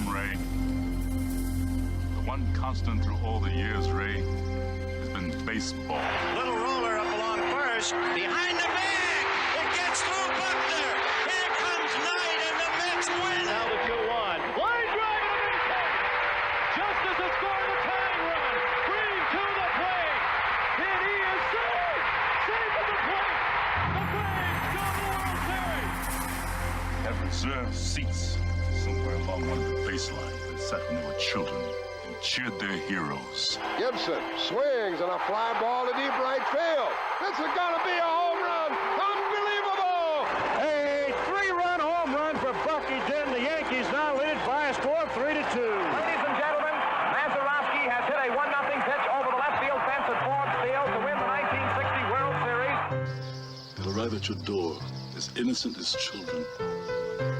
Ray. The one constant through all the years, Ray, has been baseball. Little roller up along first, behind the bag. It gets through Buckner. Here comes Knight, and the Mets win. Now the 2-1. Line drive to the base. Just as it scored the tying run. Green to the plate. And he is saved. Saved at the plate. The Braves go to the World Series. Have reserved seats somewhere along one of the baselines that sat when they were children and cheered their heroes. Gibson swings and a fly ball to deep right field. This is going to be a home run. Unbelievable! A 3-run home run for Bucky Dent. The Yankees now lead it by a score of 3-2. Ladies and gentlemen, Mazeroski has hit a 1-0 pitch over the left field fence at Forbes Field to win the 1960 World Series. They'll arrive at your door as innocent as children,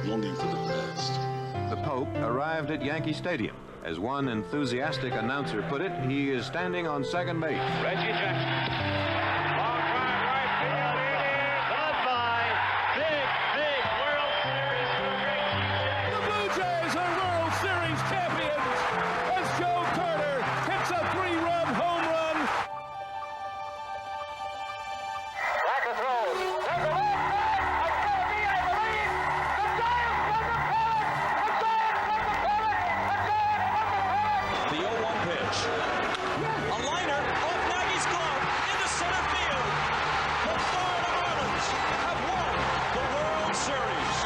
longing for the past. The Pope arrived at Yankee Stadium. As one enthusiastic announcer put it, he is standing on second base. Reggie Jackson. Long drive right field. It is goodbye. Big World Series for Reggie Jackson. The Blue Jays are World Series champions as Joe Carter hits a 3-run home run. Back to throw. There's a left back. It's going to be, I believe, the Giants from the pennant. The Giants from the pennant. The Giants from the pennant. The 0-1 pitch. A liner off Nagy's glove into center field. The Florida Marlins have won the World Series.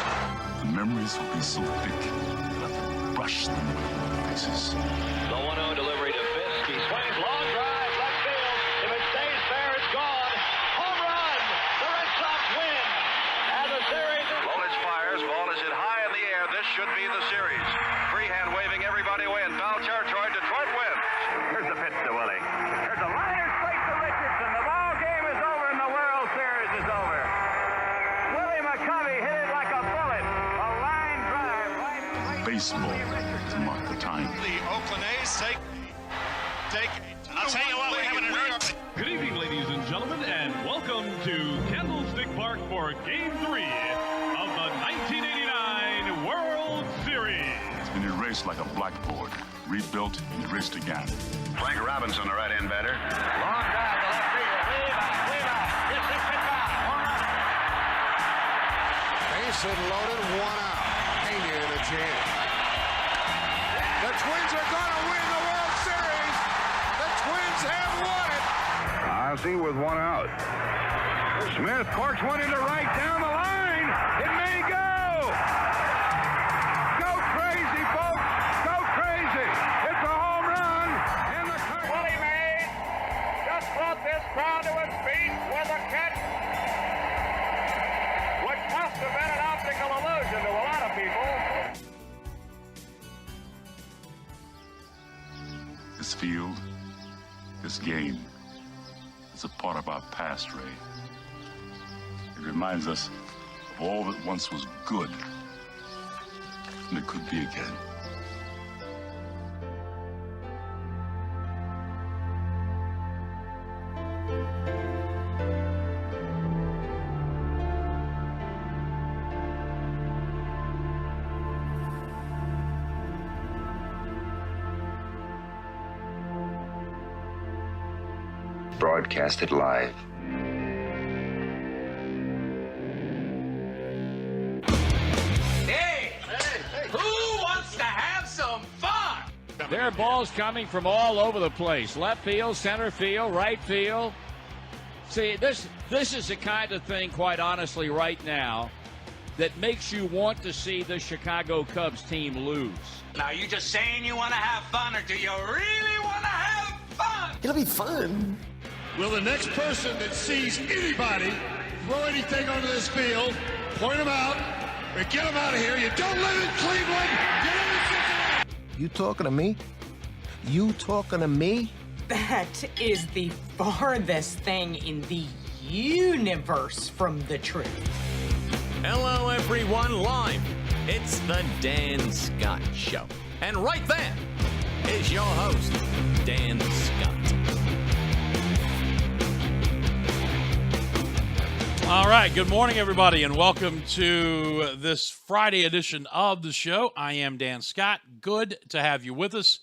The memories will be so thick that I can brush them away from their faces. The 1-0 delivery to Fisk. He swings long drive left field. If it stays fair, it's gone. Home run. The Red Sox win. And the series is... Lolich fires. Ball is hit high in the air. This should be the series. Freehand waving everybody away in foul territory. Detroit wins. Here's the pitch to Willie. There's a liner straight to Richardson. The ball game is over and the World Series is over. Willie McCovey hit it like a bullet. A line drive right Baseball to mark the time. The Oakland A's take. I'll tell you what, we're having an earth. Good evening, ladies and gentlemen, and welcome to Candlestick Park for Game 3 of the 1989 World Series. It's been erased like a blackboard, rebuilt and erased again. Frank Robinson, the right-hand batter. Long drive to left field. Way back. Yes, it's hit back. Base hit loaded, 1 out. Pena in a jam. The Twins are going to win the World Series. The Twins have won it. Ozzie with 1 out. Smith corks one into right down the line. It may go. Go crazy, folks. Go crazy. It's a home run. And the Willie Mays just brought this crowd to its feet with a catch, which must have been an optical illusion to a lot of people. This field, this game, is a part of our past, Ray. It reminds us of all that once was good, and it could be again. Broadcasted live. Hey! Who wants to have some fun? There are balls coming from all over the place. Left field, center field, right field. See, this is the kind of thing, quite honestly, right now, that makes you want to see the Chicago Cubs team lose. Now, you just saying you want to have fun, or do you really want to have fun? It'll be fun. Will the next person that sees anybody throw anything onto this field, point them out, or get them out of here? You don't live in Cleveland. You live in Cincinnati. You talking to me? You talking to me? That is the farthest thing in the universe from the truth. Hello, everyone, live. It's the Dan Scott Show. And right there is your host, Dan Scott. All right, good morning, everybody, and welcome to this Friday edition of the show. I am Dan Scott. Good to have you with us.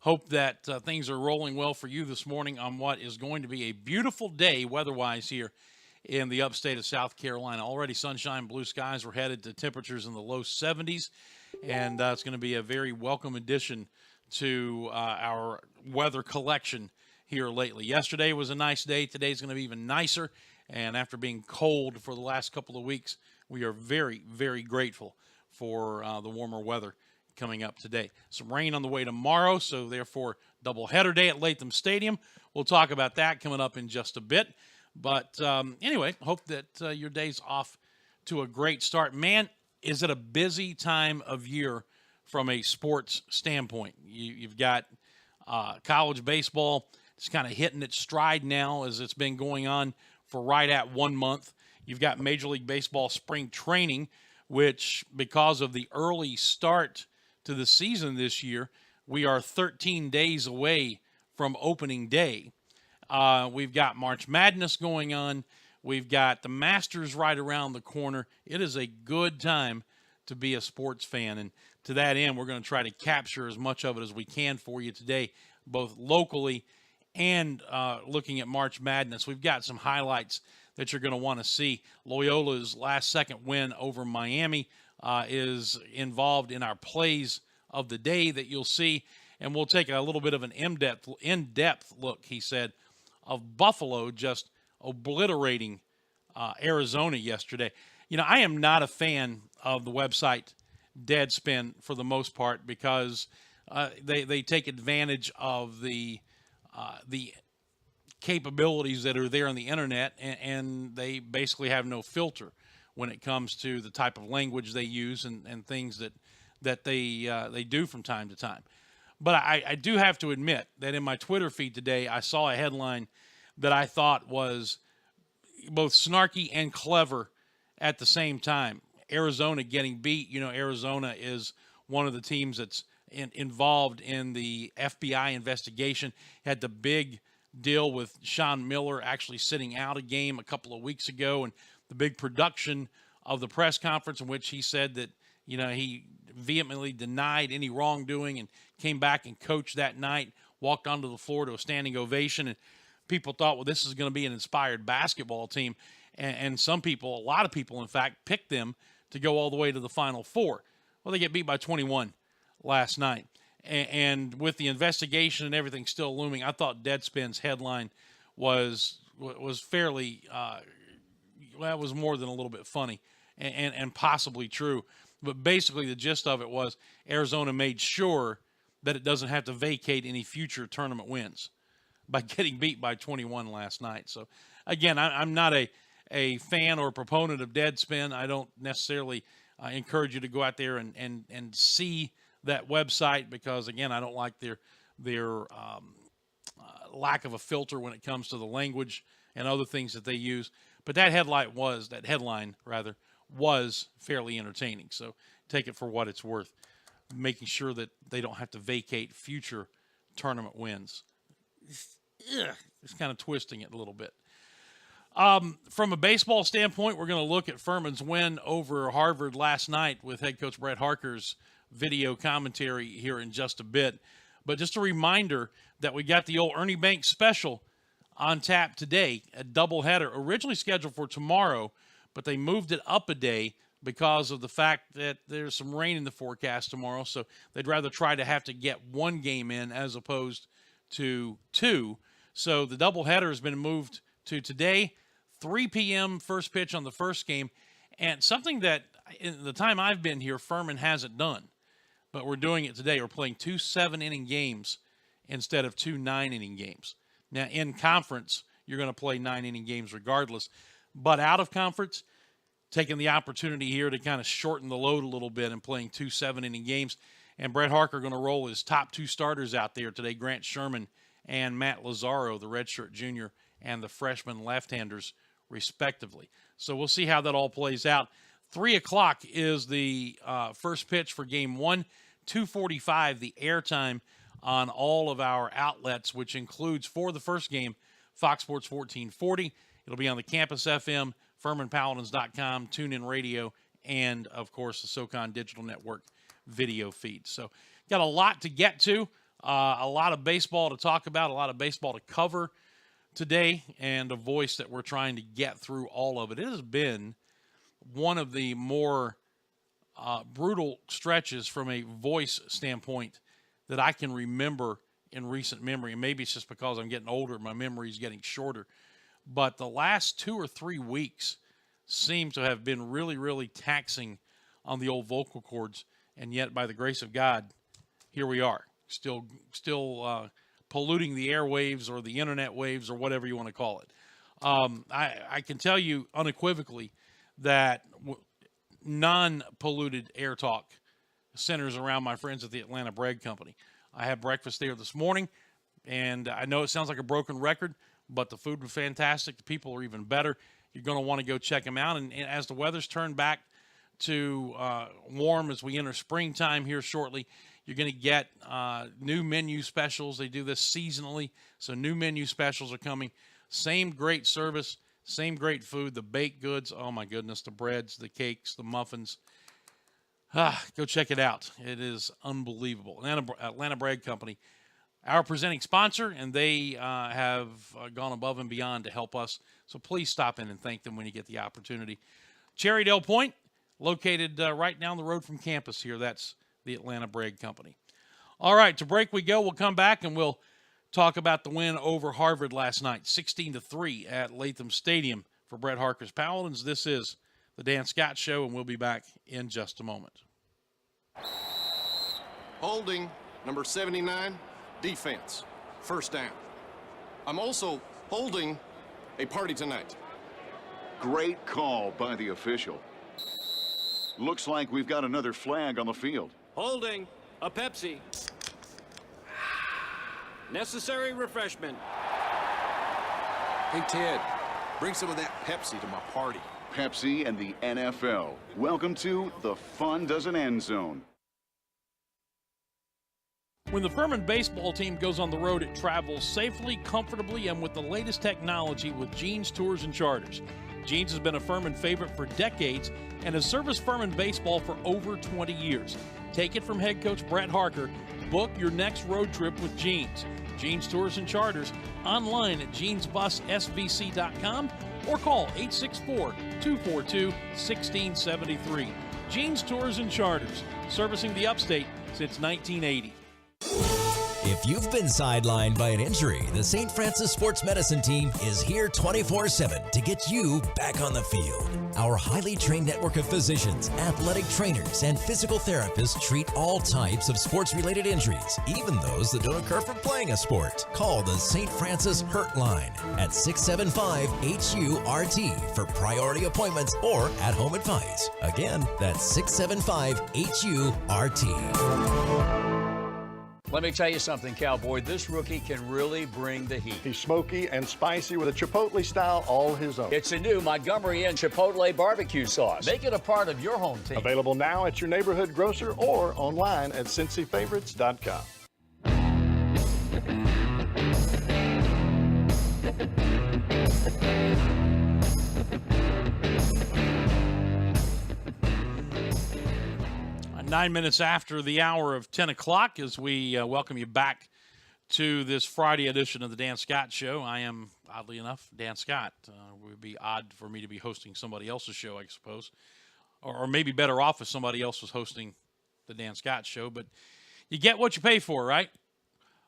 Hope that things are rolling well for you this morning on what is going to be a beautiful day weather-wise here in the upstate of South Carolina. Already sunshine, blue skies. We're headed to temperatures in the low 70s, and it's going to be a very welcome addition to our weather collection here lately. Yesterday was a nice day. Today's going to be even nicer, and after being cold for the last couple of weeks, we are very, very grateful for the warmer weather coming up today. Some rain on the way tomorrow, so therefore doubleheader day at Latham Stadium. We'll talk about that coming up in just a bit. But anyway, hope that your day's off to a great start. Man, is it a busy time of year from a sports standpoint. You've got college baseball just kind of hitting its stride now as it's been going on for right at 1 month. You've got Major League Baseball spring training, which because of the early start to the season this year, we are 13 days away from opening day. We've got March Madness going on. We've got the Masters right around the corner. It is a good time to be a sports fan. And to that end, we're going to try to capture as much of it as we can for you today, both locally and looking at March Madness. We've got some highlights that you're going to want to see. Loyola's last-second win over Miami is involved in our plays of the day that you'll see, and we'll take a little bit of an in-depth look, he said, of Buffalo just obliterating Arizona yesterday. You know, I am not a fan of the website Deadspin for the most part because they take advantage of the capabilities that are there on the internet, and they basically have no filter when it comes to the type of language they use and things that they do from time to time. But I do have to admit that in my Twitter feed today, I saw a headline that I thought was both snarky and clever at the same time. Arizona getting beat. You know, Arizona is one of the teams that's involved in the FBI investigation. Had the big deal with Sean Miller actually sitting out a game a couple of weeks ago, and the big production of the press conference in which he said that, you know, he vehemently denied any wrongdoing and came back and coached that night, walked onto the floor to a standing ovation, and people thought, well, this is going to be an inspired basketball team. And some people, a lot of people, in fact, picked them to go all the way to the Final Four. Well, they get beat by 21 last night. And with the investigation and everything still looming, I thought Deadspin's headline was fairly, well, it was more than a little bit funny and possibly true. But basically the gist of it was Arizona made sure that it doesn't have to vacate any future tournament wins by getting beat by 21 last night. So, again, I'm not a fan or proponent of Deadspin. I don't necessarily encourage you to go out there and see that website because, again, I don't like their lack of a filter when it comes to the language and other things that they use. But that headline was fairly entertaining. So take it for what it's worth, making sure that they don't have to vacate future tournament wins. Just kind of twisting it a little bit. From a baseball standpoint, we're going to look at Furman's win over Harvard last night with head coach Brett Harker's video commentary here in just a bit. But just a reminder that we got the old Ernie Banks special on tap today, a doubleheader, originally scheduled for tomorrow, but they moved it up a day because of the fact that there's some rain in the forecast tomorrow, so they'd rather try to have to get one game in as opposed to two. So the doubleheader has been moved to today, 3 p.m. first pitch on the first game, and something that in the time I've been here, Furman hasn't done, but we're doing it today. We're playing 2 7-inning games instead of 2 9-inning games. Now, in conference, you're going to play 9-inning games regardless, but out of conference, taking the opportunity here to kind of shorten the load a little bit and playing 2 7-inning games. And Brett Harker going to roll his top 2 starters out there today, Grant Sherman and Matt Lazaro, the redshirt junior, and the freshman left-handers, respectively. So we'll see how that all plays out. 3 o'clock is the first pitch for Game 1. 2:45, the airtime on all of our outlets, which includes, for the first game, Fox Sports 1440. It'll be on the Campus FM, FurmanPaladins.com, TuneIn Radio, and, of course, the SoCon Digital Network video feed. So got a lot to get to, a lot of baseball to talk about, a lot of baseball to cover today, and a voice that we're trying to get through all of it. It has been one of the more brutal stretches from a voice standpoint that I can remember in recent memory. And maybe it's just because I'm getting older, my memory is getting shorter. But the last 2 or 3 weeks seem to have been really, really taxing on the old vocal cords. And yet, by the grace of God, here we are, still polluting the airwaves or the internet waves or whatever you want to call it. I can tell you unequivocally that non-polluted air talk centers around my friends at the Atlanta Bread Company. I had breakfast there this morning, and I know it sounds like a broken record, but the food was fantastic. The people are even better. You're going to want to go check them out. And as the weather's turned back to warm as we enter springtime here shortly, you're going to get new menu specials. They do this seasonally, so new menu specials are coming. Same great service, same great food, the baked goods. Oh, my goodness, the breads, the cakes, the muffins. Go check it out. It is unbelievable. Atlanta Bread Company, our presenting sponsor, and they have gone above and beyond to help us. So please stop in and thank them when you get the opportunity. Cherrydale Point, located right down the road from campus here. That's the Atlanta Bread Company. All right, to break we go. We'll come back and we'll talk about the win over Harvard last night, 16-3 at Latham Stadium for Brett Harker's Paladins. This is the Dan Scott Show, and we'll be back in just a moment. Holding, number 79, defense, first down. I'm also holding a party tonight. Great call by the official. Looks like we've got another flag on the field. Holding, a Pepsi. Necessary refreshment. Hey, Ted, bring some of that Pepsi to my party. Pepsi and the NFL. Welcome to the Fun Doesn't End Zone. When the Furman baseball team goes on the road, it travels safely, comfortably, and with the latest technology with Jeans Tours and Charters. Jeans has been a Furman favorite for decades and has serviced Furman baseball for over 20 years. Take it from head coach Brett Harker. Book your next road trip with Jeans. Jeans Tours and Charters, online at jeansbussvc.com or call 864-242-1673. Jeans Tours and Charters, servicing the upstate since 1980. If you've been sidelined by an injury, the St. Francis Sports Medicine team is here 24/7 to get you back on the field. Our highly trained network of physicians, athletic trainers, and physical therapists treat all types of sports-related injuries, even those that don't occur from playing a sport. Call the St. Francis Hurt Line at 675-HURT for priority appointments or at-home advice. Again, that's 675-HURT. Let me tell you something, Cowboy. This rookie can really bring the heat. He's smoky and spicy with a Chipotle style all his own. It's a new Montgomery Inn Chipotle barbecue sauce. Make it a part of your home team. Available now at your neighborhood grocer or online at CincyFavorites.com. 9 minutes after the hour of 10 o'clock as we welcome you back to this Friday edition of the Dan Scott Show. I am, oddly enough, Dan Scott. It would be odd for me to be hosting somebody else's show, I suppose. Or maybe better off if somebody else was hosting the Dan Scott Show. But you get what you pay for, right?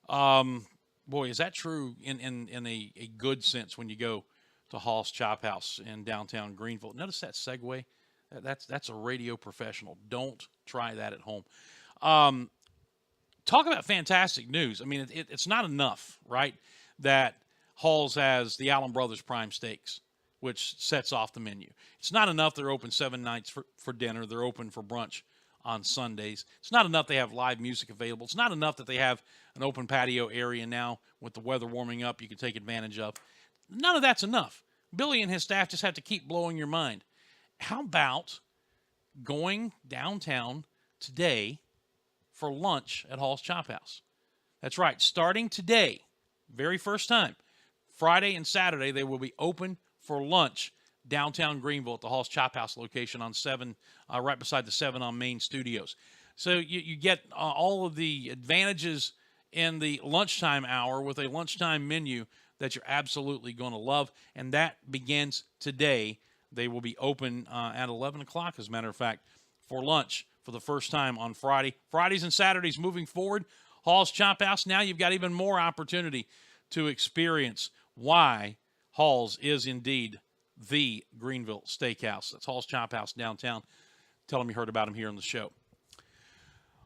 Boy, is that true in a good sense when you go to Hall's Chop House in downtown Greenville. Notice that segue. That's a radio professional. Don't try that at home. Talk about fantastic news. I mean, it's not enough, right, that Hall's has the Allen Brothers Prime Steaks, which sets off the menu. It's not enough they're open 7 nights for dinner. They're open for brunch on Sundays. It's not enough they have live music available. It's not enough that they have an open patio area now with the weather warming up you can take advantage of. None of that's enough. Billy and his staff just have to keep blowing your mind. How about going downtown today for lunch at Hall's Chop House? That's right. Starting today, very first time, Friday and Saturday, they will be open for lunch downtown Greenville at the Hall's Chop House location on 7, right beside the 7 on Main Studios. So you get all of the advantages in the lunchtime hour with a lunchtime menu that you're absolutely going to love, and that begins today. They will be open at 11 o'clock, as a matter of fact, for lunch for the first time on Friday. Fridays and Saturdays moving forward, Hall's Chop House. Now you've got even more opportunity to experience why Hall's is indeed the Greenville Steakhouse. That's Hall's Chop House downtown. Tell them you heard about him here on the show.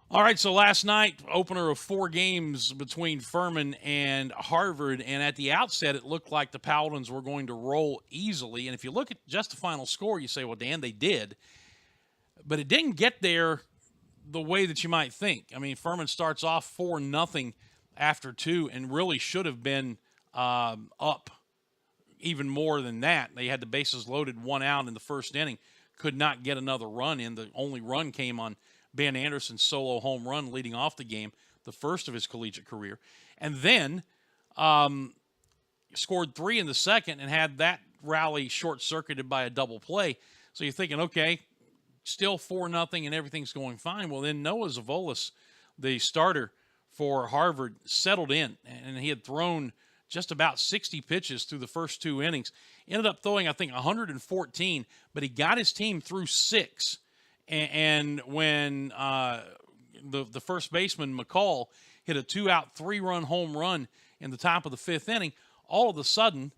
All right, so last night, opener of 4 games between Furman and Harvard, and at the outset, it looked like the Paladins were going to roll easily. And if you look at just the final score, you say, well, Dan, they did. But it didn't get there the way that you might think. I mean, Furman starts off 4-0 after 2 and really should have been up even more than that. They had the bases loaded, 1 out in the first inning, could not get another run in. The only run came on Ben Anderson's solo home run leading off the game, the first of his collegiate career. And then scored 3 in the second and had that rally short-circuited by a double play. So you're thinking, okay, still 4-0 and everything's going fine. Well, then Noah Zavolis, the starter for Harvard, settled in, and he had thrown just about 60 pitches through the first 2 innings. Ended up throwing, I think, 114, but he got his team through 6. And when the first baseman, McCall, hit a 2-out, 3-run home run in the top of the 5th inning, all of a sudden,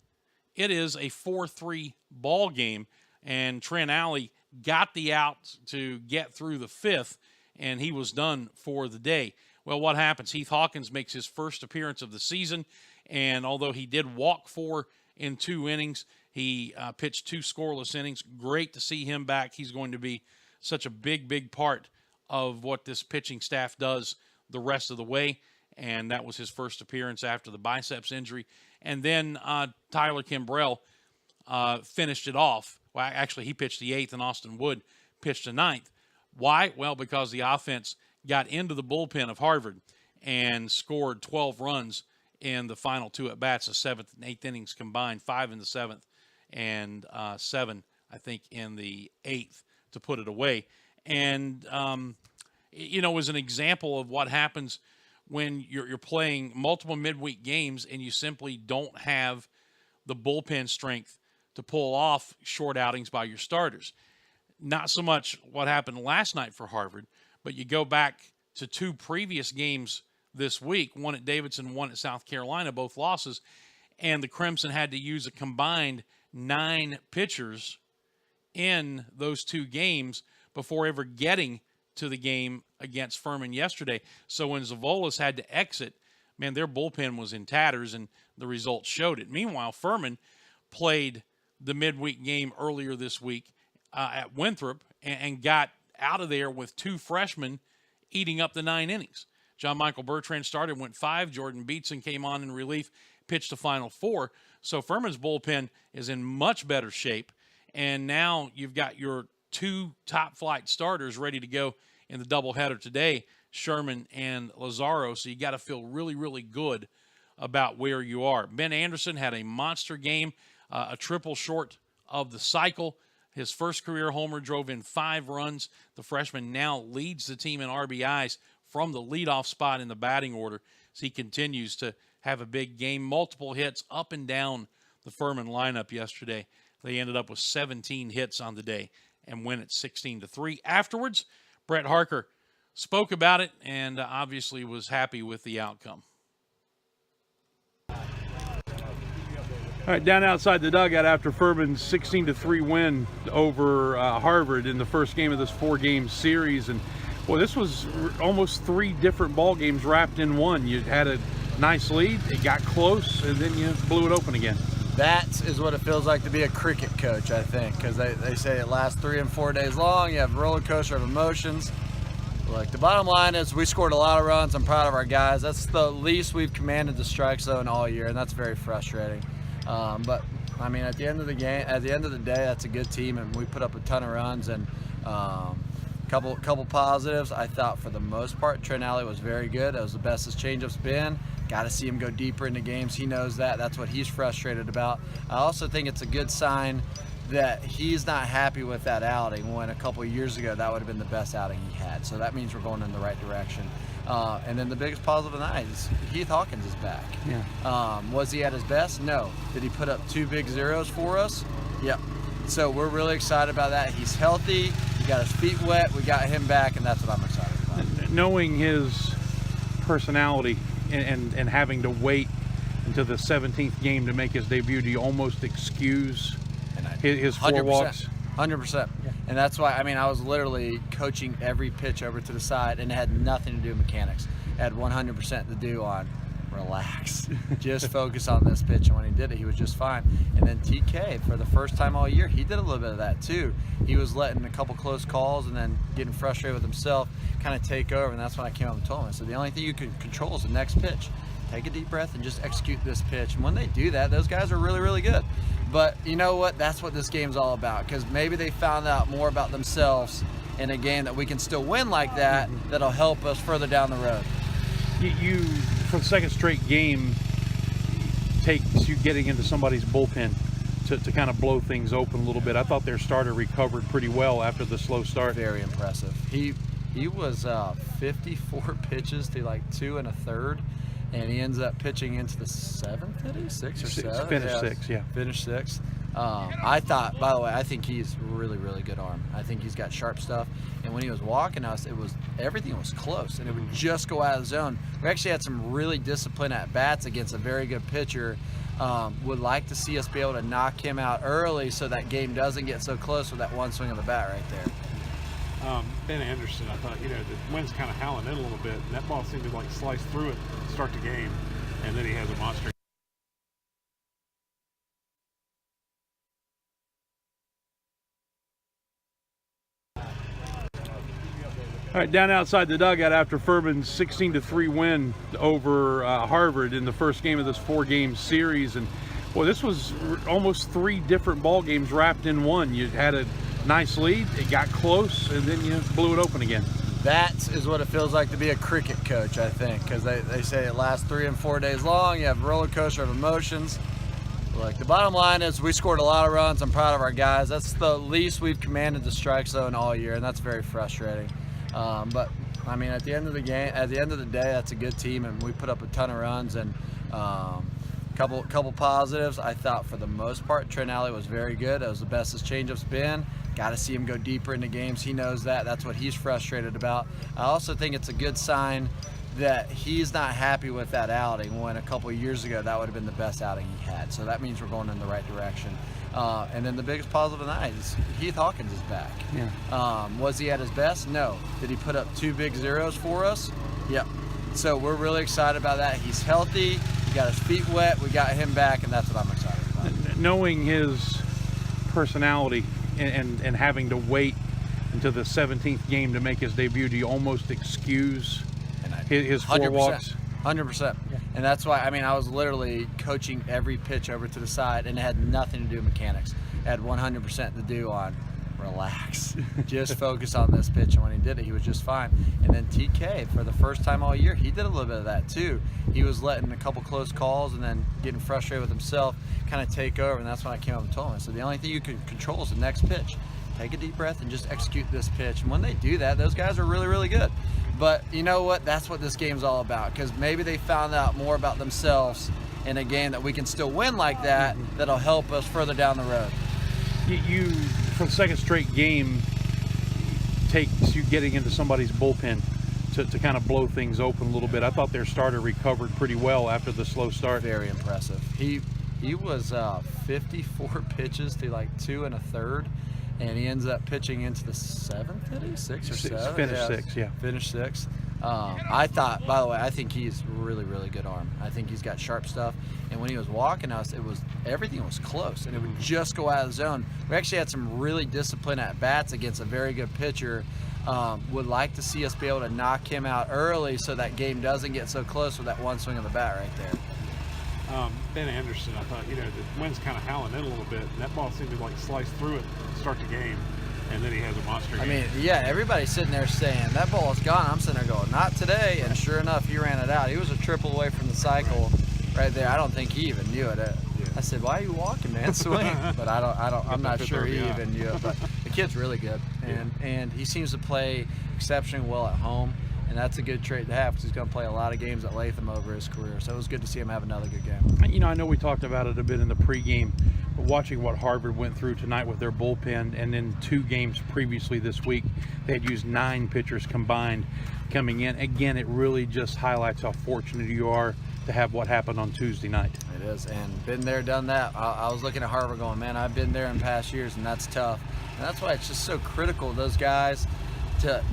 it is a 4-3 ball game, and Trent Alley got the out to get through the 5th, and he was done for the day. Well, what happens? Heath Hawkins makes his first appearance of the season, and although he did walk 4 in 2 innings, he pitched 2 scoreless innings. Great to see him back. He's going to be such a big part of what this pitching staff does the rest of the way, and that was his first appearance after the biceps injury. And then Tyler Kimbrell finished it off. Well, actually, he pitched the 8th, and Austin Wood pitched the 9th. Why? Well, because the offense got into the bullpen of Harvard and scored 12 runs in the final 2 at-bats, the 7th and 8th innings combined, 5 in the 7th and 7, I think, in the 8th to put it away. And, was an example of what happens when you're playing multiple midweek games and you simply don't have the bullpen strength to pull off short outings by your starters. Not so much what happened last night for Harvard, but you go back to 2 previous games this week, one at Davidson, one at South Carolina, both losses, and the Crimson had to use a combined 9 pitchers in those 2 games before ever getting to the game against Furman yesterday. So when Zavolis had to exit, man, their bullpen was in tatters, and the results showed it. Meanwhile, Furman played the midweek game earlier this week at Winthrop and got out of there with 2 freshmen eating up the 9 innings. John Michael Bertrand started, went 5. Jordan Beatson came on in relief, pitched the final 4. So Furman's bullpen is in much better shape. And now you've got your 2 top-flight starters ready to go in the doubleheader today, Sherman and Lazaro. So you got to feel really good about where you are. Ben Anderson had a monster game, a triple short of the cycle. His first career homer drove in 5 runs. The freshman now leads the team in RBIs from the leadoff spot in the batting order. So he continues to have a big game. Multiple hits up and down the Furman lineup yesterday. They ended up with 17 hits on the day and win it 16-3. Afterwards, Brett Harker spoke about it and obviously was happy with the outcome. All right, down outside the dugout after Furman's 16-3 win over Harvard in the first game of this 4-game series. And, boy, this was almost 3 different ball games wrapped in one. You had a nice lead, it got close, and then you blew it open again. That is what it feels like to be a cricket coach, I think, because they say it lasts 3 and 4 days long. You have a roller coaster of emotions. Look, the bottom line is we scored a lot of runs. I'm proud of our guys. That's the least we've commanded the strike zone all year, and that's very frustrating. But I mean, at the end of the day, that's a good team, and we put up a ton of runs and couple positives. I thought for the most part, Trent Alley was very good. It was the best his changeup's been. Got to see him go deeper into games. He knows that. That's what he's frustrated about. I also think it's a good sign that he's not happy with that outing when a couple of years ago that would have been the best outing he had. So that means we're going in the right direction. And then the biggest positive tonight is Heath Hawkins is back. Yeah. Was he at his best? No. Did he put up 2 big zeros for us? Yep. So we're really excited about that. He's healthy. He got his feet wet. We got him back, and that's what I'm excited about. Knowing his personality and having to wait until the 17th game to make his debut, do you almost excuse his 4 walks? 100%. And that's why, I mean, I was literally coaching every pitch over to the side, and it had nothing to do with mechanics. It had 100% to do on relax. Just focus on this pitch. And when he did it, he was just fine. And then TK, for the first time all year, he did a little bit of that too. He was letting a couple close calls and then getting frustrated with himself kind of take over. And that's when I came up and told him, I said, the only thing you can control is the next pitch. Take a deep breath and just execute this pitch. And when they do that, those guys are really, really good. But you know what? That's what this game's all about, because maybe they found out more about themselves in a game that we can still win like that, that'll help us further down the road. You for the second straight game, takes you getting into somebody's bullpen to kind of blow things open a little bit. I thought their starter recovered pretty well after the slow start. Very impressive. He was 54 pitches to like 2 1/3, and he ends up pitching into the 7th inning, 6th or 7th. Finished 6th, yeah. Finished 6th. I thought, by the way, I think he's really, really good arm. I think he's got sharp stuff. And when he was walking us, everything was close, and it would just go out of the zone. We actually had some really disciplined at bats against a very good pitcher. Would like to see us be able to knock him out early so that game doesn't get so close with that one swing of the bat right there. Ben Anderson, I thought, the wind's kind of howling in a little bit, and that ball seemed to like slice through it to start the game, and then he has a monster. All right, down outside the dugout after Furman's 16-3 win over Harvard in the first game of this 4-game series. And boy, this was almost 3 different ball games wrapped in one. You had a nice lead, it got close, and then you blew it open again. That is what it feels like to be a cricket coach, I think, because they say it lasts 3 and 4 days long. You have a roller coaster of emotions. Look, the bottom line is we scored a lot of runs. I'm proud of our guys. That's the least we've commanded the strike zone all year, and that's very frustrating. But I mean, at the end of the day, that's a good team, and we put up a ton of runs and couple positives. I thought for the most part, Trent Alley was very good. It was the best his changeup's been. Got to see him go deeper into games. He knows that. That's what he's frustrated about. I also think it's a good sign that he's not happy with that outing when a couple of years ago that would have been the best outing he had. So that means we're going in the right direction. And then the biggest positive tonight is Heath Hawkins is back. Yeah. Was he at his best? No. Did he put up 2 big zeros for us? Yep. So we're really excited about that. He's healthy. He got his feet wet. We got him back, and that's what I'm excited about. Knowing his personality and having to wait until the 17th game to make his debut, do you almost excuse his 4 walks? 100%. And that's why, I mean, I was literally coaching every pitch over to the side, and it had nothing to do with mechanics. It had 100% to do on relax. Just focus on this pitch. And when he did it, he was just fine. And then TK, for the first time all year, he did a little bit of that too. He was letting a couple close calls and then getting frustrated with himself kind of take over. And that's when I came up and told him, I said, the only thing you can control is the next pitch. Take a deep breath and just execute this pitch. And when they do that, those guys are really, really good. But you know what? That's what this game's all about, because maybe they found out more about themselves in a game that we can still win like that, that'll help us further down the road. You for the second straight game, takes you getting into somebody's bullpen to kind of blow things open a little bit. I thought their starter recovered pretty well after the slow start. Very impressive. He was 54 pitches to like 2 1/3. And he ends up pitching into the 7th inning, 6th or 7th. Finished 6th, yeah. Finished 6th. I thought, by the way, I think he's really, really good arm. I think he's got sharp stuff. And when he was walking us, everything was close, and it would just go out of the zone. We actually had some really disciplined at bats against a very good pitcher. Would like to see us be able to knock him out early so that game doesn't get so close with that one swing of the bat right there. Ben Anderson, I thought, the wind's kind of howling in a little bit, and that ball seemed to slice through it to start the game, and then he has a monster game. I mean, yeah, everybody's sitting there saying, that ball is gone. I'm sitting there going, not today, and sure enough, he ran it out. He was a triple away from the cycle right there. I don't think he even knew it. I said, why are you walking, man? Swing. But I'm not sure he even knew it. But the kid's really good, and he seems to play exceptionally well at home. And that's a good trait to have because he's going to play a lot of games at Latham over his career. So it was good to see him have another good game. I know we talked about it a bit in the pregame, but watching what Harvard went through tonight with their bullpen, and then 2 games previously this week, they had used 9 pitchers combined coming in. Again, it really just highlights how fortunate you are to have what happened on Tuesday night. It is, and been there, done that. I was looking at Harvard going, man, I've been there in past years, and that's tough. And that's why it's just so critical, those guys, to,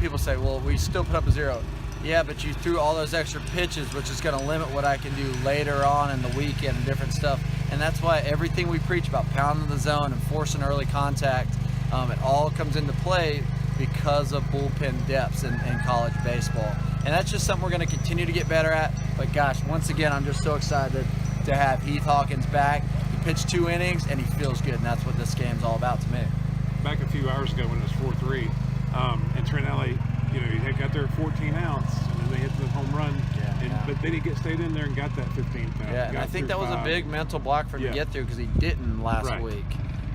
people say, well, we still put up a 0. Yeah, but you threw all those extra pitches, which is going to limit what I can do later on in the weekend and different stuff. And that's why everything we preach about pounding the zone and forcing early contact, it all comes into play because of bullpen depths in college baseball. And that's just something we're going to continue to get better at. But gosh, once again, I'm just so excited to have Heath Hawkins back. He pitched 2 innings, and he feels good, and that's what this game's all about to me. Back a few hours ago when it was 4-3, and Trent Alley, he got there at 14 outs, and then they hit the home run. But then he stayed in there and got that 15th out. Yeah, and I think that was a big mental block for him to get through because he didn't last week.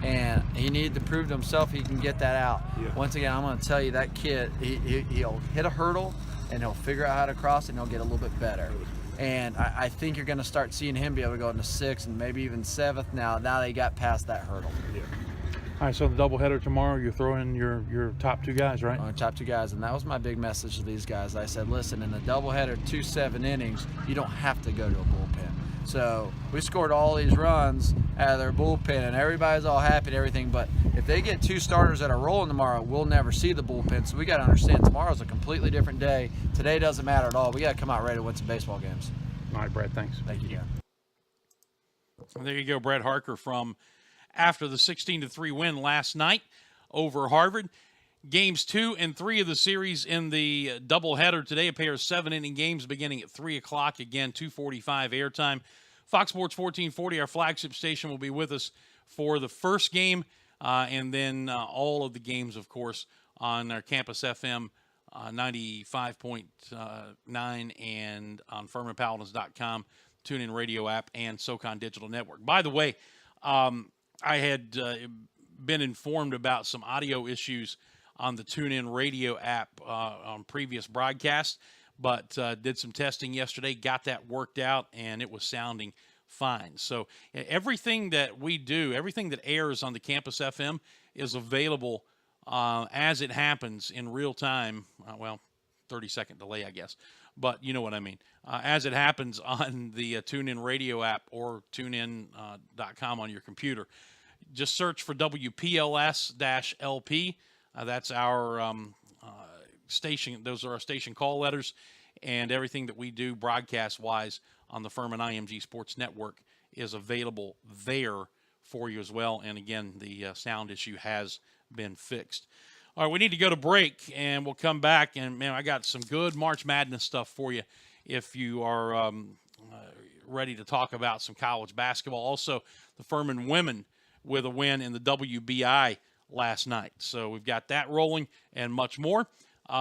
And he needed to prove to himself he can get that out. Once again, I'm going to tell you, that kid, he'll hit a hurdle, and he'll figure out how to cross it, and he'll get a little bit better. And I think you're going to start seeing him be able to go into 6th and maybe even 7th now they got past that hurdle. All right, so the doubleheader tomorrow, you're throwing your top 2 guys, right? Our top 2 guys, and that was my big message to these guys. I said, listen, in the doubleheader, 2 7 innings, you don't have to go to a bullpen. So we scored all these runs out of their bullpen, and everybody's all happy and everything, but if they get 2 starters that are rolling tomorrow, we'll never see the bullpen. So we got to understand tomorrow's a completely different day. Today doesn't matter at all. We got to come out ready to win some baseball games. All right, Brad, thanks. Thank you, Dan. Well, there you go, Brad Harker from after the 16-3 win last night over Harvard. Games 2 and 3 of the series in the doubleheader today. A pair of 7-inning games beginning at 3 o'clock. Again, 2:45 airtime. Fox Sports 1440, our flagship station, will be with us for the first game, and then all of the games, of course, on our Campus FM 95.9 and on FurmanPaladins.com, TuneIn Radio app, and SoCon Digital Network. By the way, I had been informed about some audio issues on the TuneIn Radio app on previous broadcasts, but did some testing yesterday, got that worked out, and it was sounding fine. So everything that we do, everything that airs on the Campus FM is available as it happens in real time. 30-second delay, I guess. But you know what I mean. As it happens on the TuneIn Radio app or TuneIn.com on your computer. Just search for WPLS-LP. That's our station. Those are our station call letters. And everything that we do broadcast-wise on the Furman IMG Sports Network is available there for you as well. And, again, the sound issue has been fixed. All right, we need to go to break, and we'll come back. And, man, I got some good March Madness stuff for you if you are ready to talk about some college basketball. Also, the Furman women with a win in the WBI last night. So we've got that rolling and much more.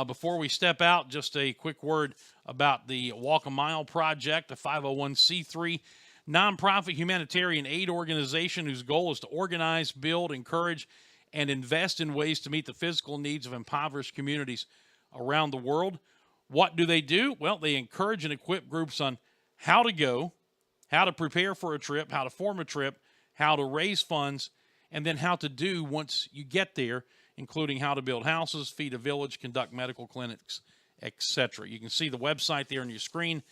Before we step out, just a quick word about the Walk a Mile Project, a 501c3 nonprofit humanitarian aid organization whose goal is to organize, build, encourage, and invest in ways to meet the physical needs of impoverished communities around the world. What do? Well, they encourage and equip groups on how to go, how to prepare for a trip, how to form a trip, how to raise funds, and then how to do once you get there, including how to build houses, feed a village, conduct medical clinics, etc. You can see the website there on your screen,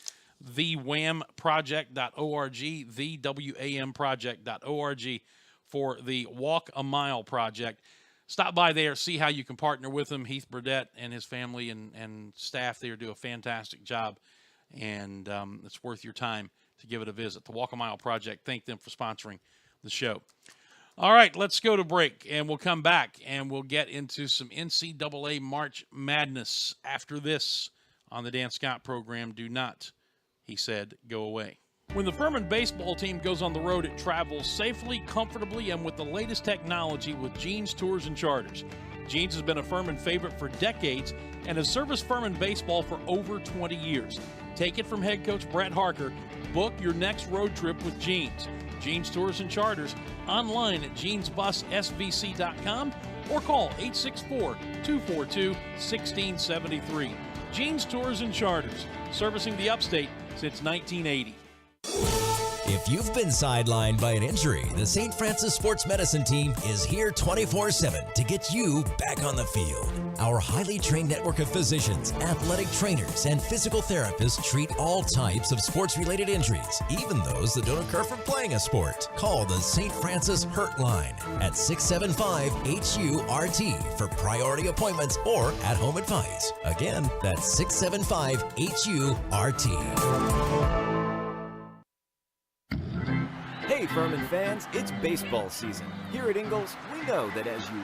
thewamproject.org, thewamproject.org for the Walk a Mile Project. Stop by there, see how you can partner with them. Heath Burdett and his family and staff there do a fantastic job, and it's worth your time to give it a visit. The Walk a Mile Project, thank them for sponsoring the show. All right, let's go to break, and we'll come back, and we'll get into some NCAA March Madness after this on the Dan Scott program. Do not, he said, go away. When the Furman baseball team goes on the road, it travels safely, comfortably, and with the latest technology with Jeans Tours and Charters. Jeans has been a Furman favorite for decades and has serviced Furman baseball for over 20 years. Take it from head coach Brett Harker. Book your next road trip with Jeans. Jeans Tours and Charters online at jeansbussvc.com or call 864-242-1673. Jeans Tours and Charters, servicing the upstate since 1980. If you've been sidelined by an injury, the St. Francis Sports Medicine team is here 24/7 to get you back on the field. Our highly trained network of physicians, athletic trainers, and physical therapists treat all types of sports-related injuries, even those that don't occur from playing a sport. Call the St. Francis Hurt Line at 675-HU-RT for priority appointments or at-home advice. Again, that's 675-HU-RT. Hey Furman fans, it's baseball season. Here at Ingalls, we know that as you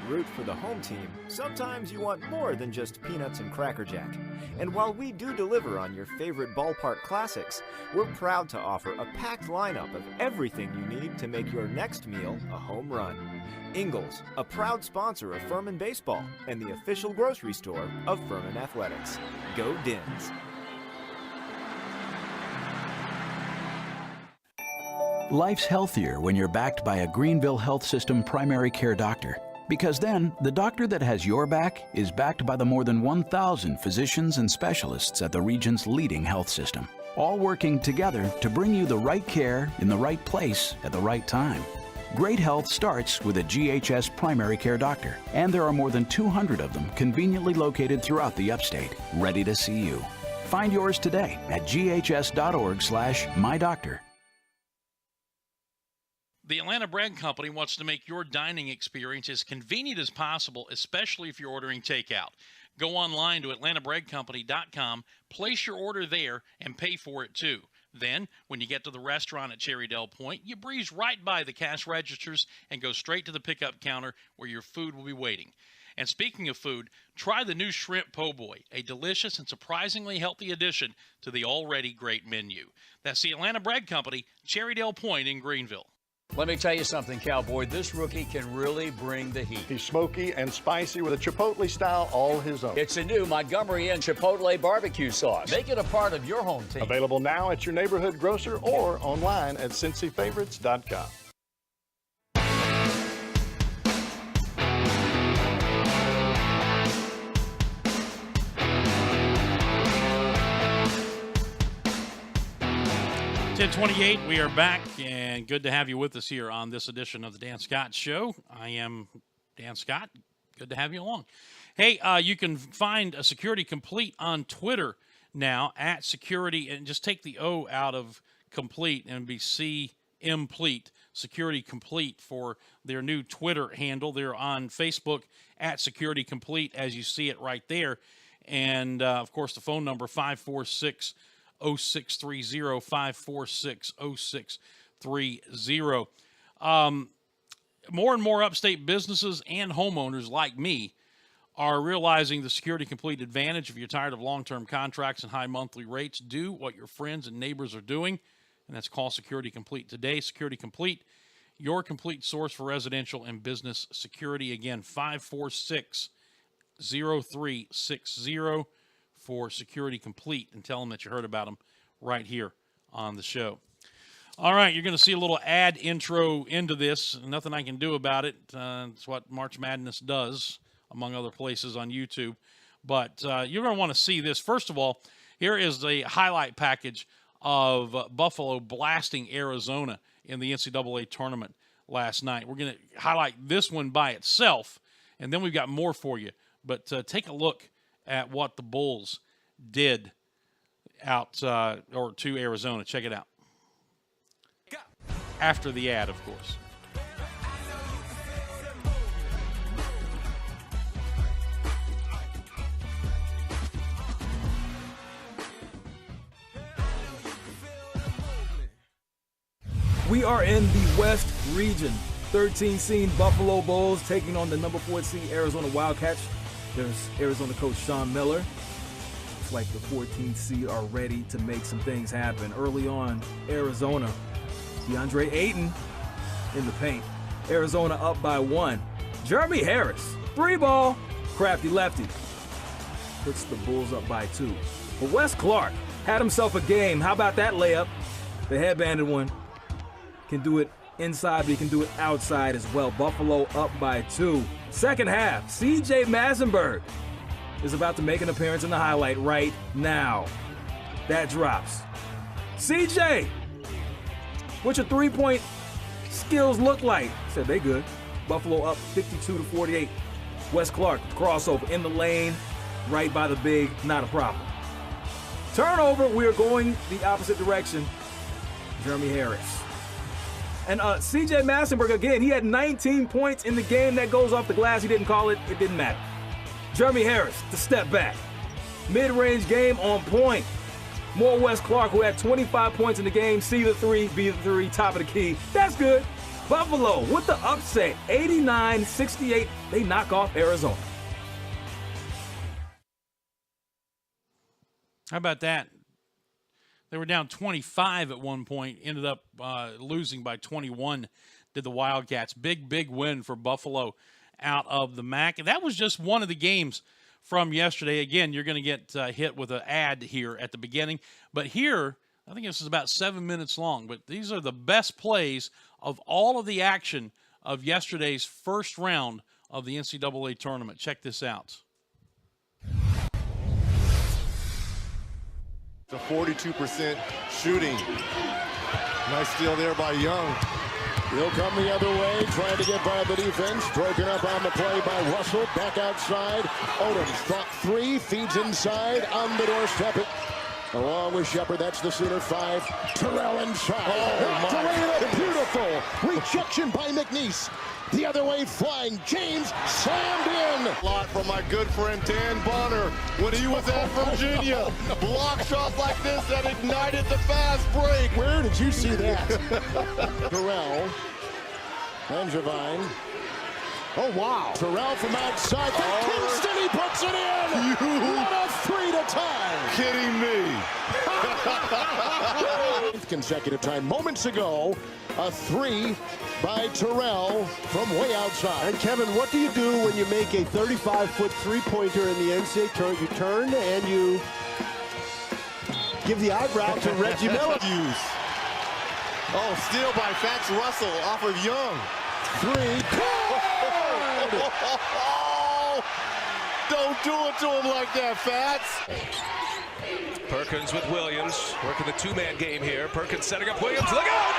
root for the home team, sometimes you want more than just peanuts and Cracker Jack. And while we do deliver on your favorite ballpark classics, we're proud to offer a packed lineup of everything you need to make your next meal a home run. Ingalls, a proud sponsor of Furman Baseball and the official grocery store of Furman Athletics. Go Dins! Life's healthier when you're backed by a Greenville Health System primary care doctor. Because then, the doctor that has your back is backed by the more than 1,000 physicians and specialists at the region's leading health system, all working together to bring you the right care in the right place at the right time. Great health starts with a GHS primary care doctor, and there are more than 200 of them conveniently located throughout the upstate, ready to see you. Find yours today at ghs.org/mydoctor. The Atlanta Bread Company wants to make your dining experience as convenient as possible, especially if you're ordering takeout. Go online to atlantabreadcompany.com, place your order there, and pay for it too. Then, when you get to the restaurant at Cherrydale Point, you breeze right by the cash registers and go straight to the pickup counter where your food will be waiting. And speaking of food, try the new Shrimp Po' Boy, a delicious and surprisingly healthy addition to the already great menu. That's the Atlanta Bread Company, Cherrydale Point in Greenville. Let me tell you something, Cowboy. This rookie can really bring the heat. He's smoky and spicy with a Chipotle style all his own. It's a new Montgomery Inn Chipotle barbecue sauce. Make it a part of your home team. Available now at your neighborhood grocer or online at cincyfavorites.com. .28, we are back, and good to have you with us here on this edition of the Dan Scott Show. I am Dan Scott. Good to have you along. Hey, you can find a Security Complete on Twitter now, at Security, and just take the O out of complete and be C-Complete, Security Complete for their new Twitter handle. They're on Facebook at Security Complete, as you see it right there. And, of course, the phone number, 546-0630, 546-0630. More and more upstate businesses and homeowners like me are realizing the Security Complete advantage. If you're tired of long-term contracts and high monthly rates, do what your friends and neighbors are doing, and that's call Security Complete today. Security Complete, your complete source for residential and business security. Again, 546-0360 for Security Complete, and tell them that you heard about them right here on the show. All right, you're going to see a little ad intro into this. Nothing I can do about it. It's what March Madness does, among other places on YouTube. But you're going to want to see this. First of all, here is the highlight package of Buffalo blasting Arizona in the NCAA tournament last night. We're going to highlight this one by itself, and then we've got more for you. But take a look at what the Bulls did out to Arizona. Check it out. After the ad, of course. We are in the West region, 13 seed Buffalo Bulls taking on the number 4 seed Arizona Wildcats. There's Arizona coach Sean Miller. Looks like the 14th seed are ready to make some things happen. Early on, Arizona, DeAndre Ayton in the paint. Arizona up by 1. Jeremy Harris, 3-ball, crafty lefty. Puts the Bulls up by 2. But Wes Clark had himself a game. How about that layup? The headbanded one. Can do it inside, but he can do it outside as well. Buffalo up by 2. Second half, C.J. Massenberg is about to make an appearance in the highlight right now. That drops. C.J., what's your three-point skills look like? Said they good. Buffalo up 52-48. Wes Clark, crossover in the lane, right by the big, not a problem. Turnover, we are going the opposite direction. Jeremy Harris. And C.J. Massenberg, again, he had 19 points in the game. That goes off the glass. He didn't call it. It didn't matter. Jeremy Harris, the step back. Mid-range game on point. More Wes Clark, who had 25 points in the game. C the 3, B the 3, top of the key. That's good. Buffalo with the upset, 89-68. They knock off Arizona. How about that? They were down 25 at one point, ended up losing by 21 to the Wildcats. Big win for Buffalo out of the MAC. And that was just one of the games from yesterday. Again, you're going to get hit with an ad here at the beginning. But here, I think this is about 7 minutes long, but these are the best plays of all of the action of yesterday's first round of the NCAA tournament. Check this out. A 42% shooting. Nice steal there by Young. He'll come the other way, trying to get by the defense. Broken up on the play by Russell. Back outside. Odoms thought 3, feeds inside on the doorstep. Along with Shepard, that's the Sooner 5. Terrell inside. Oh, my. Beautiful. Rejection by McNeese. The other way flying. James slammed in. A lot from my good friend Dan Bonner when he was at Virginia. Block shot like this that ignited the fast break. Where did you see that? Terrell. Angevine. Oh, wow. Terrell from outside. Kingston, he puts it in. What a 3 to tie. Kidding me. Consecutive time. Moments ago, a 3 by Terrell from way outside. And Kevin, what do you do when you make a 35-foot three-pointer in the NCAA tournament? You turn and you give the eyebrow to Reggie Miller. Oh, steal by Fats Russell off of Young. 3. Don't do it to him like that, Fats. Perkins with Williams, working the two-man game here. Perkins setting up Williams, look out!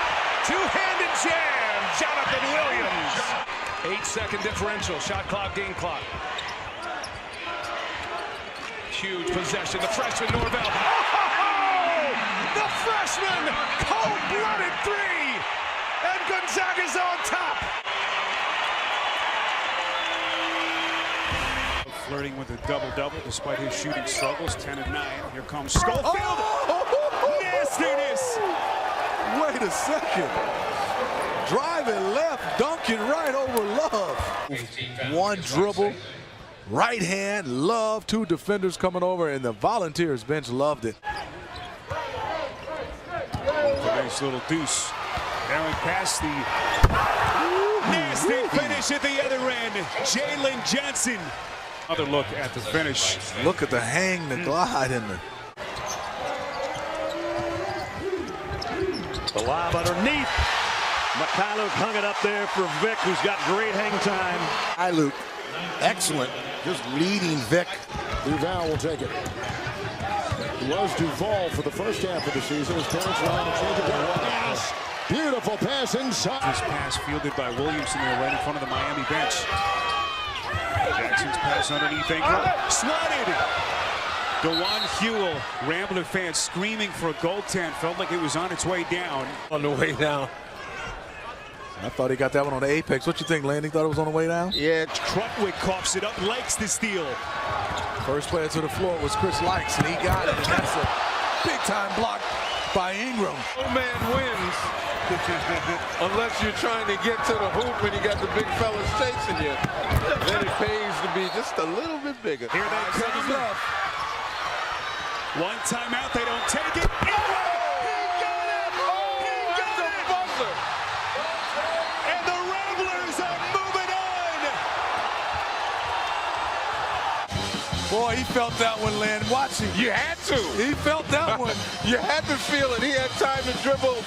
Two-handed jam, Jonathan Williams. 8-second differential, shot clock, game clock. Huge possession, the freshman Norvell. Oh! The freshman, cold-blooded 3, and Gonzaga's on top. Flirting with a double-double despite his shooting struggles. 10 of 9. Here comes Schofield. Oh! Nastiness. Wait a second. Driving left, dunking right over Love. One dribble, right hand, Love. 2 defenders coming over, and the Volunteers bench loved it. A nice little deuce. Barreling past the nasty finish at the other end. Jalen Johnson. Another look at the finish. Look at the hang, the glide, and the lob underneath. Mikhailuk hung it up there for Vic, who's got great hang time. Mikhailuk, excellent, just leading Vic. Duval will take it. It was Duval for the first half of the season. His parents were on to change it to pass. Beautiful pass inside. This pass fielded by Williamson there right in front of the Miami bench. Jackson's pass underneath Ingram. Swatted! DeJuan Hewell, Rambler fans screaming for a goaltend. Felt like it was on its way down. On the way down. I thought he got that one on the apex. What you think, Landing? Thought it was on the way down? Yeah, Krutwick coughs it up, likes the steal. First player to the floor was Chris Likes, and he got it. And that's a big-time block by Ingram. No man wins unless you're trying to get to the hoop and you got the big fellas chasing you. Then it pays to be just a little bit bigger. Here they come. One timeout, they don't take it. He got it! He got it! Buzzer. And the Ramblers are moving on. Boy, he felt that one, Lynn. Watch him. You had to. He felt that one. You had to feel it. He had time to dribble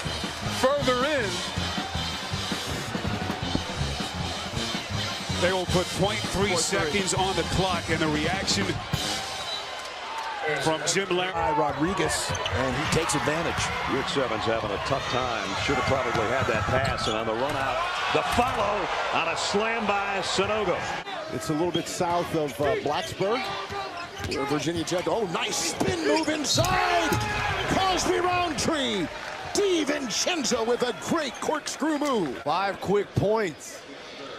further in. They will put 0.3 seconds on the clock, and the reaction from Jim Larry. Rodriguez, and he takes advantage. Rick Evans having a tough time. Should have probably had that pass, and on the run out, the follow on a slam by Sanogo. It's a little bit south of Blacksburg. Virginia Tech. Oh, nice spin move inside. Crosby Roundtree. DiVincenzo with a great corkscrew move. 5 quick points.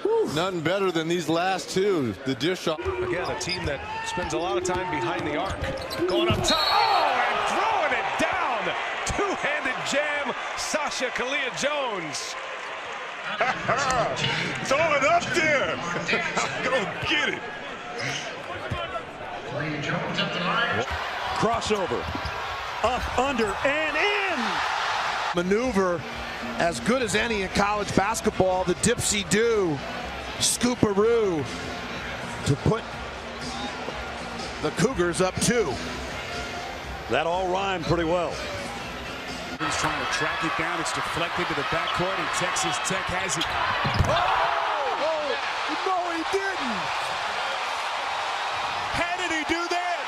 Whew. None better than these last two. The dish off. Again, a team that spends a lot of time behind the arc. Going up top. Oh, and throwing it down. Two-handed jam. Sasha Kalia-Jones. Throw it up there. Go get it. Crossover. Up, under, and in. Maneuver as good as any in college basketball. The dipsy-do, scooparoo to put the Cougars up 2. That all rhymed pretty well. He's trying to track it down. It's deflected to the backcourt, and Texas Tech has it. No, he didn't. How did he do that?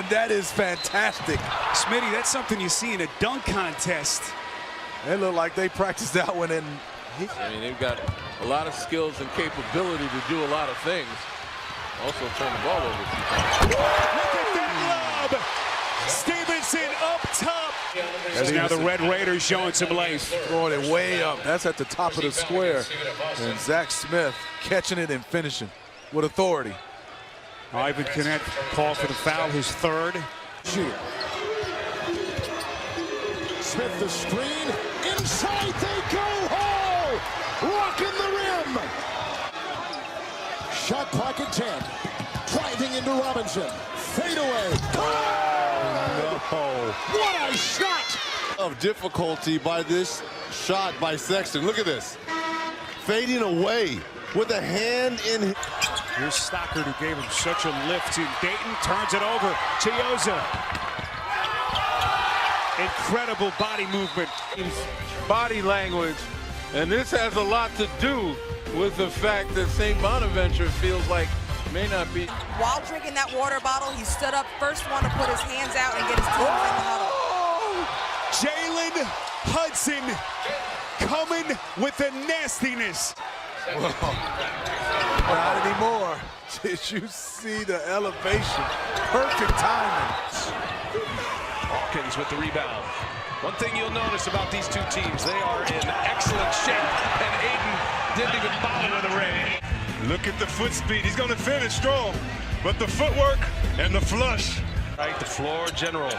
That is fantastic. Smitty, that's something you see in a dunk contest. It looked like they practiced that one, and I mean, they've got a lot of skills and capability to do a lot of things. Also turn the ball over a few times. Look at that lob. Stevenson up top. As now the Red Raiders showing some life. Throwing it way up. That's at the top of the square. And Zach Smith catching it and finishing with authority. Ivan Kennett called for the foul, his third. Smith the screen. Inside they go. Hall. Rocking the rim. Shot clock at 10. Driving into Robinson. Fade away. Oh, What a shot! of difficulty by this shot by Sexton. Look at this. Fading away with a hand in. Here's Stockard, who gave him such a lift to Dayton. Turns it over. Chioza. Incredible body movement. Body language. And this has a lot to do with the fact that St. Bonaventure feels like may not be. While drinking that water bottle, he stood up, first one to put his hands out and get his team in the huddle. Jalen Hudson coming with the nastiness. Not anymore. Did you see the elevation? Perfect timing. Hawkins with the rebound. One thing you'll notice about these two teams, they are in excellent shape, and Aiden didn't even bother with a ring. Look at the foot speed. He's going to finish strong, but the footwork and the flush. Right, the floor general.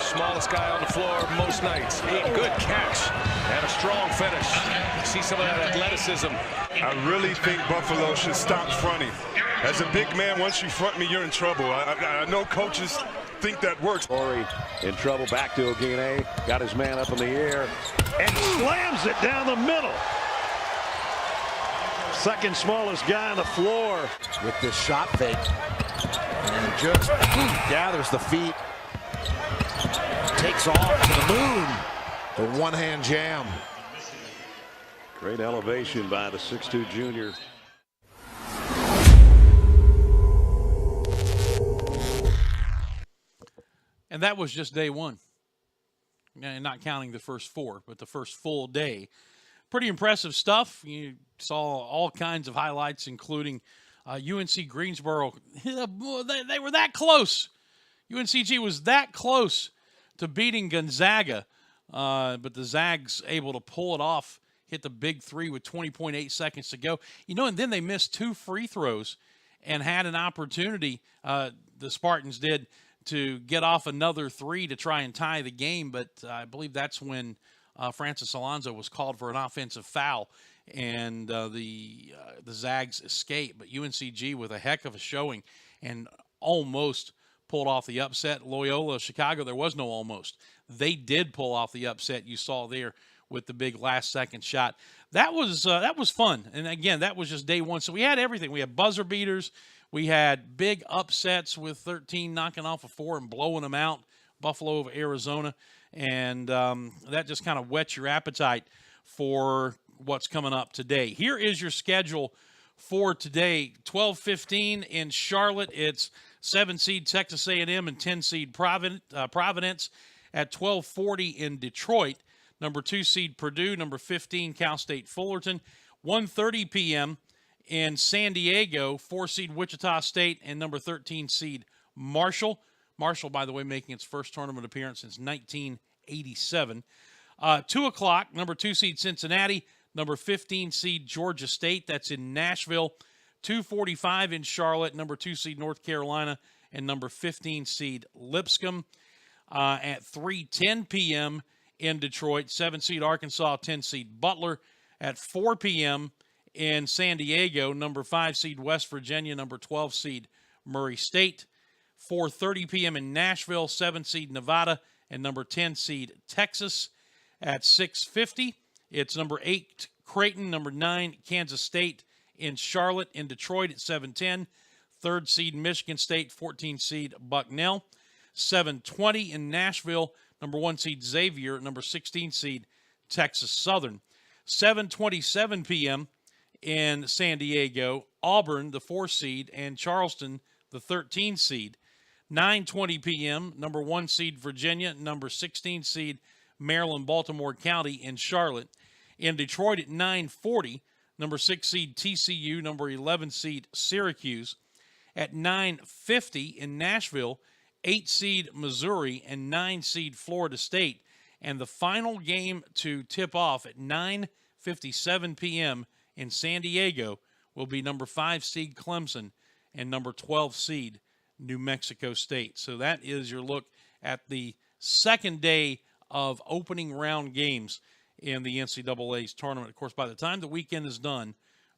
Smallest guy on the floor most nights. A good catch and a strong finish. See some of that athleticism. I really think Buffalo should stop fronting. As a big man, once you front me, you're in trouble. I know coaches think that works. Corey in trouble, back to Ogine, got his man up in the air, and slams it down the middle. Second smallest guy on the floor. With this shot fake. And just gathers the feet. Takes off to the moon. The one-hand jam. Great elevation by the 6'2" junior. And that was just day one. And not counting the first 4, but the first full day. Pretty impressive stuff. You saw all kinds of highlights, including UNC Greensboro. They were that close. UNCG was that close to beating Gonzaga. But the Zags able to pull it off, hit the big 3 with 20.8 seconds to go. You know, and then they missed 2 free throws and had an opportunity, the Spartans did, to get off another three to try and tie the game, but I believe that's when Francis Alonso was called for an offensive foul, and the Zags escaped. But UNCG with a heck of a showing and almost pulled off the upset. Loyola Chicago, there was no almost. They did pull off the upset you saw there with the big last-second shot. That was fun. And, again, that was just day one. So we had everything. We had buzzer beaters. We had big upsets with 13 knocking off a 4 and blowing them out, Buffalo of Arizona. And that just kind of whets your appetite for what's coming up today. Here is your schedule for today. 12:15 in Charlotte. It's 7-seed Texas A&M and 10-seed Providence. At 12:40 in Detroit, number 2-seed Purdue, number 15 Cal State Fullerton. 1:30 p.m. in San Diego, 4-seed Wichita State and number 13-seed Marshall. Marshall, by the way, making its first tournament appearance since 1987. 2 o'clock, number 2-seed Cincinnati, number 15-seed Georgia State. That's in Nashville. 2:45 in Charlotte, number 2-seed North Carolina and number 15-seed Lipscomb. At 3:10 p.m. in Detroit, 7-seed Arkansas, 10-seed Butler. At 4 p.m. in San Diego, number 5-seed West Virginia, number 12-seed Murray State. 4:30 p.m. in Nashville, 7-seed Nevada and number 10-seed Texas. At 6:50, it's number 8 Creighton, number 9 Kansas State in Charlotte. In Detroit at 7:10, 3rd seed Michigan State, 14th seed Bucknell. 7:20 in Nashville, number 1 seed Xavier, number 16 seed Texas Southern. 7:27 p.m. in San Diego, Auburn, the 4 seed, and Charleston, the 13 seed. 9:20 p.m., number 1 seed Virginia, number 16 seed Maryland, Baltimore County in Charlotte. In Detroit at 9:40, number 6 seed TCU, number 11 seed Syracuse. At 9:50 in Nashville, 8 seed Missouri and 9 seed Florida State. And the final game to tip off at 9:57 p.m. in San Diego will be number 5 seed Clemson and number 12 seed New Mexico State. So that is your look at the second day of opening round games in the NCAA's tournament. Of course, by the time the weekend is done,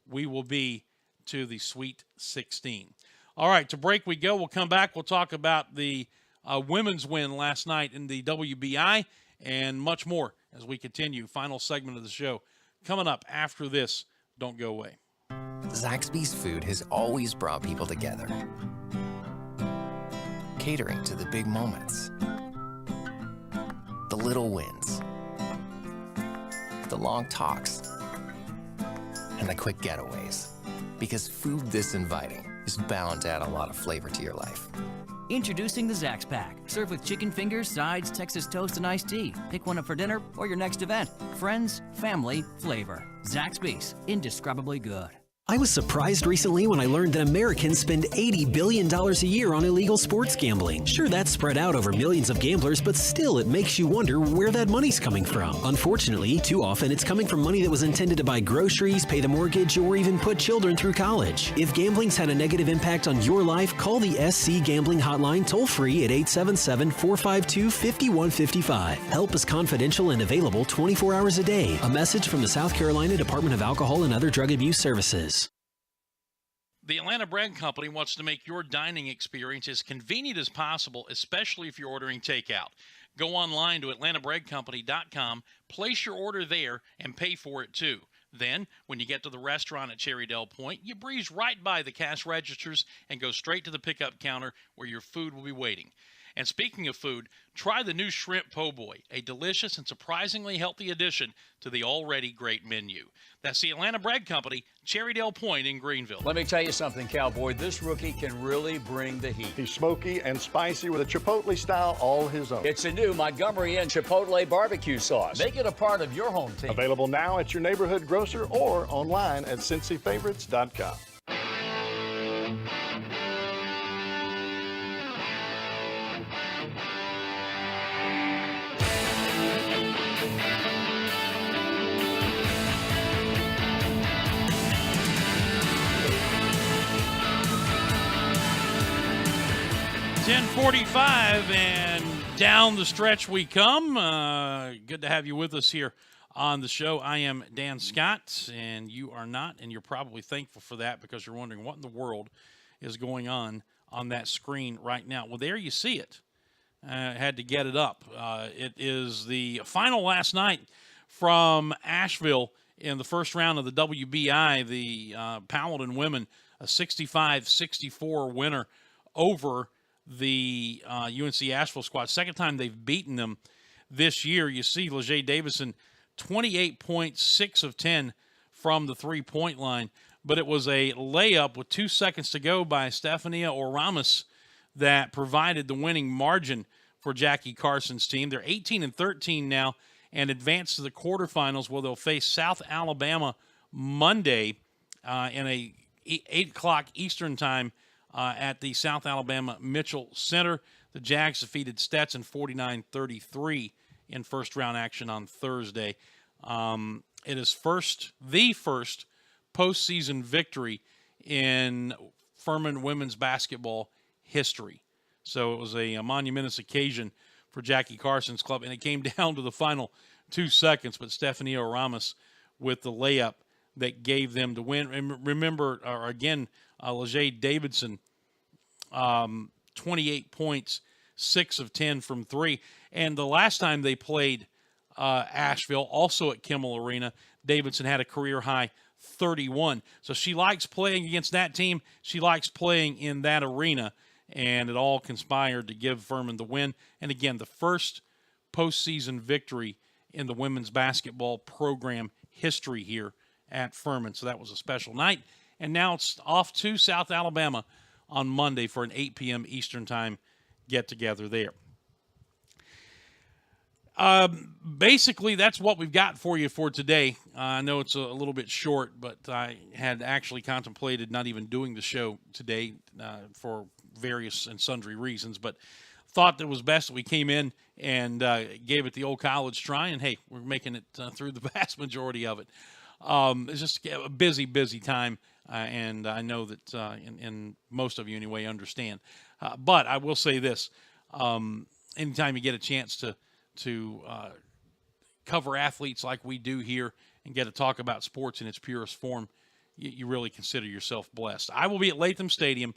we will be to the Sweet 16. All right, to break we go. We'll come back. We'll talk about the women's win last night in the WBI and much more as we continue. Final segment of the show coming up after this. Don't go away. Zaxby's food has always brought people together. Catering to the big moments, the little wins, the long talks, and the quick getaways. Because food this inviting is bound to add a lot of flavor to your life. Introducing the Zax Pack. Served with chicken fingers, sides, Texas toast, and iced tea. Pick one up for dinner or your next event. Friends, family, flavor. Zaxby's. Indescribably good. I was surprised recently when I learned that Americans spend $80 billion a year on illegal sports gambling. Sure, that's spread out over millions of gamblers, but still it makes you wonder where that money's coming from. Unfortunately, too often it's coming from money that was intended to buy groceries, pay the mortgage, or even put children through college. If gambling's had a negative impact on your life, call the SC Gambling Hotline toll-free at 877-452-5155. Help is confidential and available 24 hours a day. A message from the South Carolina Department of Alcohol and Other Drug Abuse Services. The Atlanta Bread Company wants to make your dining experience as convenient as possible, especially if you're ordering takeout. Go online to atlantabreadcompany.com, place your order there, and pay for it too. Then, when you get to the restaurant at Cherrydale Point, you breeze right by the cash registers and go straight to the pickup counter where your food will be waiting. And speaking of food, try the new Shrimp Po' Boy, a delicious and surprisingly healthy addition to the already great menu. That's the Atlanta Bread Company, Cherrydale Point in Greenville. Let me tell you something, Cowboy. This rookie can really bring the heat. He's smoky and spicy with a Chipotle style all his own. It's a new Montgomery Inn Chipotle barbecue sauce. Make it a part of your home team. Available now at your neighborhood grocer or online at CincyFavorites.com. 10:45 and down the stretch we come. Good to have you with us here on the show. I am Dan Scott, and you are not, and you're probably thankful for that because you're wondering what in the world is going on that screen right now. Well, there you see it. Had to get it up. It is the final last night from Asheville in the first round of the WBI. The Paladin women, a 65-64 winner over the UNC Asheville squad. Second time they've beaten them this year. You see Lejay Davison, 28 points, 6 of 10 from the three-point line. But it was a layup with 2 seconds to go by Stefania Oramas that provided the winning margin for Jackie Carson's team. They're 18-13 now and advanced to the quarterfinals where they'll face South Alabama Monday in a 8 o'clock Eastern time at the South Alabama Mitchell Center. The Jags defeated Stetson 49-33 in first-round action on Thursday. It is the first postseason victory in Furman women's basketball history. So it was a monumentous occasion for Jackie Carson's club, and it came down to the final 2 seconds, but Stefania Oramas with the layup that gave them the win. And remember, again, Lejay Davidson, 28 points, 6 of 10 from 3. And the last time they played Asheville, also at Kimmel Arena, Davidson had a career-high 31. So she likes playing against that team. She likes playing in that arena, and it all conspired to give Furman the win. And again, the first postseason victory in the women's basketball program history here at Furman. So that was a special night. And now it's off to South Alabama on Monday for an 8 p.m. Eastern time get-together there. Basically, that's what we've got for you for today. I know it's a little bit short, but I had actually contemplated not even doing the show today for various and sundry reasons, but thought that it was best that we came in and gave it the old college try, and hey, we're making it through the vast majority of it. It's just a busy, busy time, and I know that and most of you anyway understand. But I will say this, anytime you get a chance to cover athletes like we do here and get to talk about sports in its purest form, you really consider yourself blessed. I will be at Latham Stadium,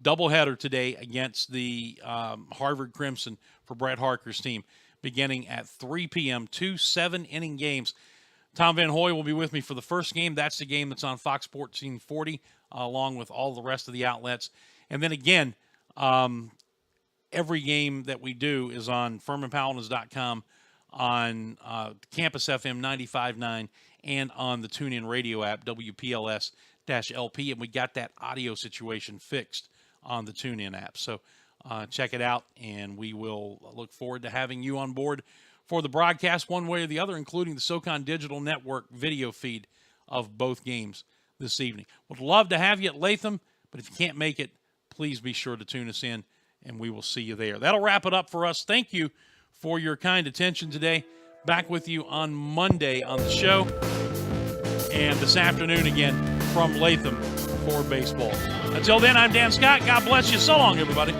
doubleheader today against the Harvard Crimson for Brett Harker's team, beginning at 3 p.m., 2 7-inning games. Tom Van Hoy will be with me for the first game. That's the game that's on Fox Sports 1440, along with all the rest of the outlets. And then again, every game that we do is on FurmanPaladins.com, on Campus FM 95.9, and on the TuneIn radio app, WPLS-LP. And we got that audio situation fixed on the TuneIn app. So check it out, and we will look forward to having you on board for the broadcast one way or the other, including the SoCon Digital Network video feed of both games this evening. Would love to have you at Latham, but if you can't make it, please be sure to tune us in, and we will see you there. That'll wrap it up for us. Thank you for your kind attention today. Back with you on Monday on the show, and this afternoon again from Latham for baseball. Until then, I'm Dan Scott. God bless you. So long, everybody.